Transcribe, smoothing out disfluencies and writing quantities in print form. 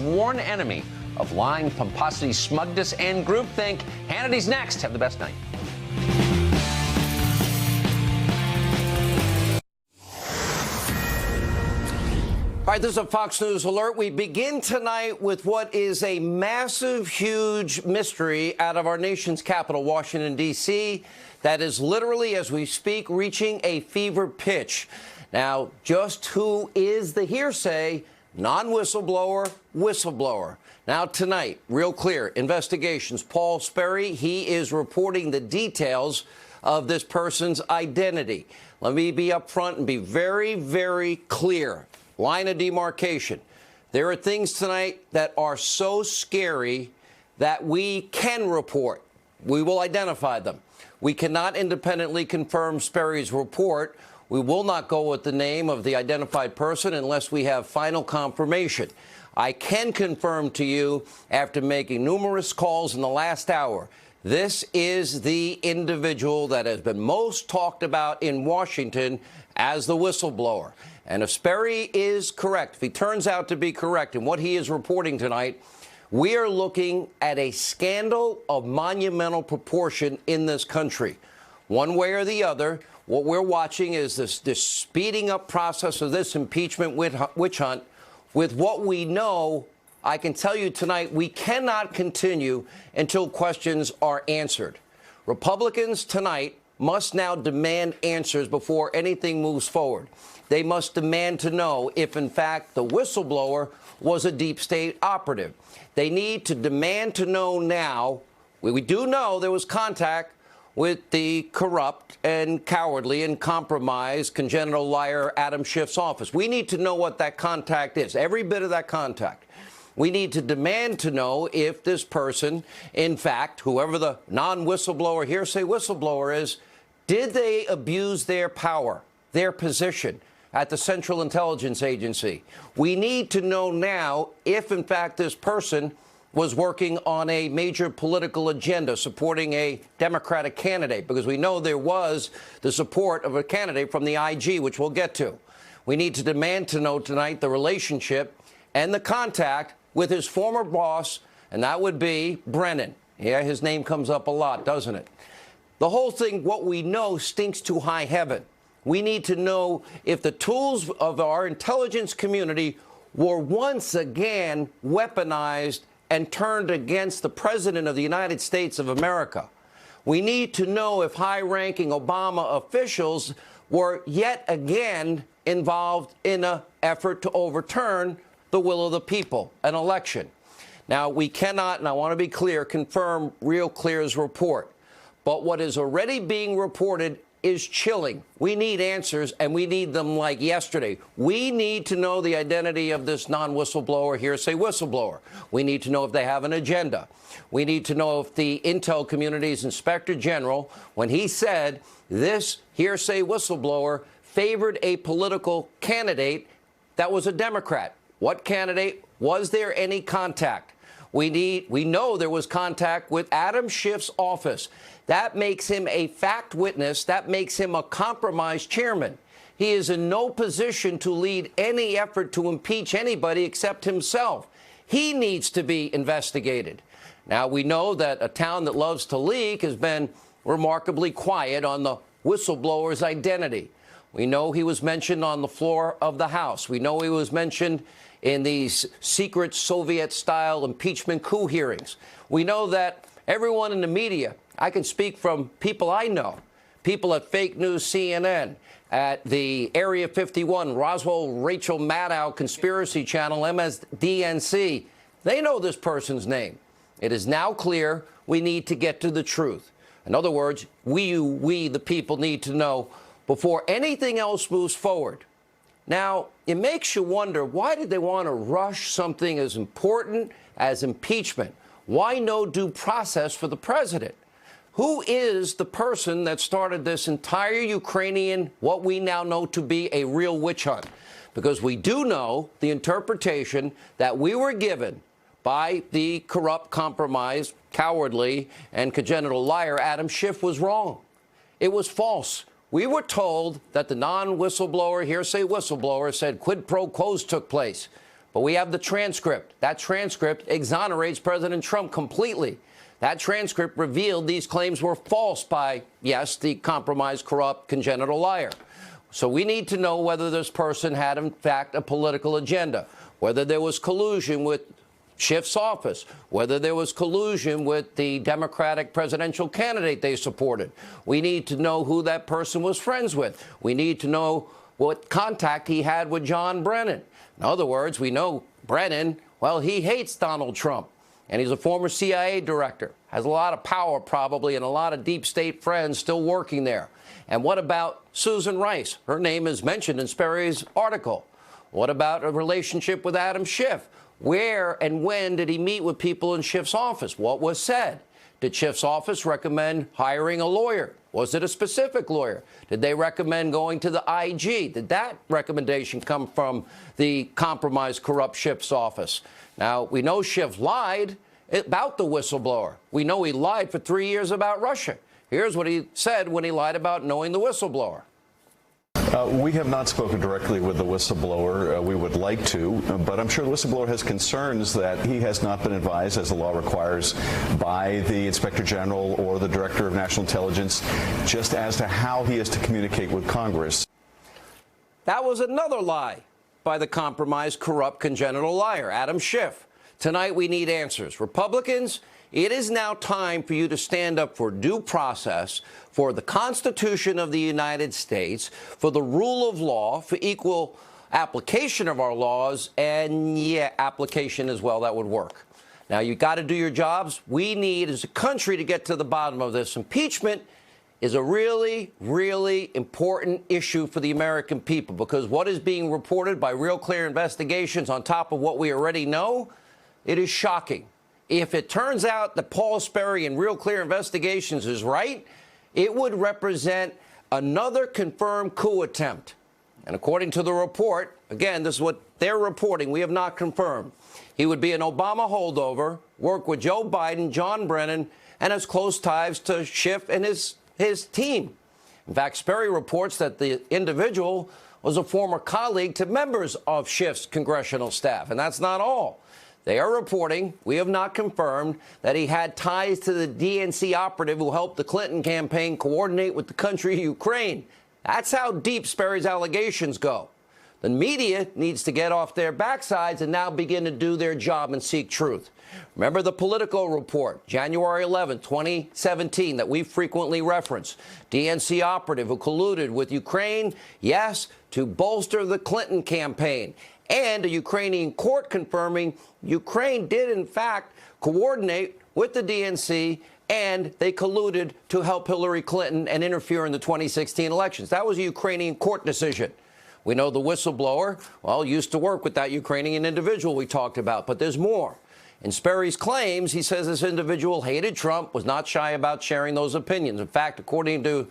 sworn enemy of lying, pomposity, smugness, and groupthink. Hannity's next. Have the best night. All right, this is a Fox News alert. We begin tonight with what is a massive, huge mystery out of our nation's capital, Washington, D.C., that is literally, as we speak, reaching a fever pitch. Now, just who is the hearsay non-whistleblower, whistleblower? Now, tonight, real clear, investigations. Paul Sperry, he is reporting the details of this person's identity. Let me be up front and be very, very clear. Line of demarcation. There are things tonight that are so scary that we can report. We will identify them. We cannot independently confirm Sperry's report. We will not go with the name of the identified person unless we have final confirmation. I can confirm to you, after making numerous calls in the last hour, this is the individual that has been most talked about in Washington as the whistleblower. And if Sperry is correct, if he turns out to be correct in what he is reporting tonight, we are looking at a scandal of monumental proportion in this country. One way or the other, what we're watching is this speeding up process of this impeachment witch hunt. With what we know, I can tell you tonight, we cannot continue until questions are answered. Republicans tonight must now demand answers before anything moves forward. They must demand to know if, in fact, the whistleblower was a deep state operative. They need to demand to know now. We do know there was contact with the corrupt and cowardly and compromised congenital liar Adam Schiff's office. We need to know what that contact is, every bit of that contact. We need to demand to know if this person, in fact, whoever the non-whistleblower, hearsay whistleblower is, did they abuse their power, their position at the Central Intelligence Agency? We need to know now if, in fact, this person was working on a major political agenda supporting a Democratic candidate, because we know there was the support of a candidate from the IG, which we'll get to. We need to demand to know tonight the relationship and the contact with his former boss, and that would be Brennan. Yeah, his name comes up a lot, doesn't it? The whole thing, what we know, stinks to high heaven. We need to know if the tools of our intelligence community were once again weaponized and turned against the President of the United States of America. We need to know if high-ranking Obama officials were yet again involved in an effort to overturn the will of the people, an election. Now, we cannot, and I want to be clear, confirm Real Clear's report. But what is already being reported is chilling. We need answers, and we need them like yesterday. We need to know the identity of this non-whistleblower, hearsay whistleblower. We need to know if they have an agenda. We need to know if the Intel community's Inspector General, when he said this hearsay whistleblower favored a political candidate that was a Democrat. What candidate? Was there any contact? We know there was contact with Adam Schiff's office. That makes him a fact witness. That makes him a compromised chairman. He is in no position to lead any effort to impeach anybody except himself. He needs to be investigated. Now, we know that a town that loves to leak has been remarkably quiet on the whistleblower's identity. We know he was mentioned on the floor of the House. We know he was mentioned in these secret Soviet-style impeachment coup hearings. We know that everyone in the media, I can speak from people I know, people at Fake News CNN, at the Area 51, Roswell Rachel Maddow Conspiracy Channel, MSDNC, they know this person's name. It is now clear we need to get to the truth. In other words, we the people, need to know before anything else moves forward. Now, it makes you wonder, why did they want to rush something as important as impeachment? Why no due process for the president? Who is the person that started this entire Ukrainian, what we now know to be a real witch hunt? Because we do know the interpretation that we were given by the corrupt, compromised, cowardly, and congenital liar Adam Schiff was wrong. It was false. We were told that the non-whistleblower, hearsay whistleblower, said quid pro quos took place. But we have the transcript. That transcript exonerates President Trump completely. That transcript revealed these claims were false by, yes, the compromised, corrupt, congenital liar. So we need to know whether this person had, in fact, a political agenda, whether there was collusion with Schiff's office, whether there was collusion with the Democratic presidential candidate they supported. We need to know who that person was friends with. We need to know what contact he had with John Brennan. In other words, we know Brennan, well, he hates Donald Trump. And he's a former CIA director, has a lot of power probably, and a lot of deep state friends still working there. And what about Susan Rice? Her name is mentioned in Sperry's article. What about a relationship with Adam Schiff? Where and when did he meet with people in Schiff's office? What was said? Did Schiff's office recommend hiring a lawyer? Was it a specific lawyer? Did they recommend going to the IG? Did that recommendation come from the compromised, corrupt Schiff's office? Now, we know Schiff lied about the whistleblower. We know he lied for 3 years about Russia. Here's what he said when he lied about knowing the whistleblower. We have not spoken directly with the whistleblower. We would like to, but I'm sure the whistleblower has concerns that he has not been advised, as the law requires, by the Inspector General or the Director of National Intelligence, just as to how he is to communicate with Congress. That was another lie by the compromised, corrupt, congenital liar, Adam Schiff. Tonight, we need answers. Republicans, it is now time for you to stand up for due process, for the Constitution of the United States, for the rule of law, for equal application of our laws, and, yeah, application as well. That would work. Now, you got to do your jobs. We need, as a country, to get to the bottom of this. Impeachment is a really, really important issue for the American people, because what is being reported by Real Clear Investigations on top of what we already know, it is shocking. If it turns out that Paul Sperry and Real Clear Investigations is right, it would represent another confirmed coup attempt. And according to the report, again, this is what they're reporting, we have not confirmed. He would be an Obama holdover, work with Joe Biden, John Brennan, and has close ties to Schiff and his team. In fact, Sperry reports that the individual was a former colleague to members of Schiff's congressional staff. And that's not all. They are reporting, we have not confirmed, that he had ties to the DNC operative who helped the Clinton campaign coordinate with the country Ukraine. That's how deep Sperry's allegations go. The media needs to get off their backsides and now begin to do their job and seek truth. Remember the Politico report, January 11, 2017, that we frequently reference. DNC operative who colluded with Ukraine, yes, to bolster the Clinton campaign. And a Ukrainian court confirming Ukraine did, in fact, coordinate with the DNC, and they colluded to help Hillary Clinton and interfere in the 2016 elections. That was a Ukrainian court decision. We know the whistleblower, well, used to work with that Ukrainian individual we talked about, but there's more. In Sperry's claims, he says this individual hated Trump, was not shy about sharing those opinions. In fact, according to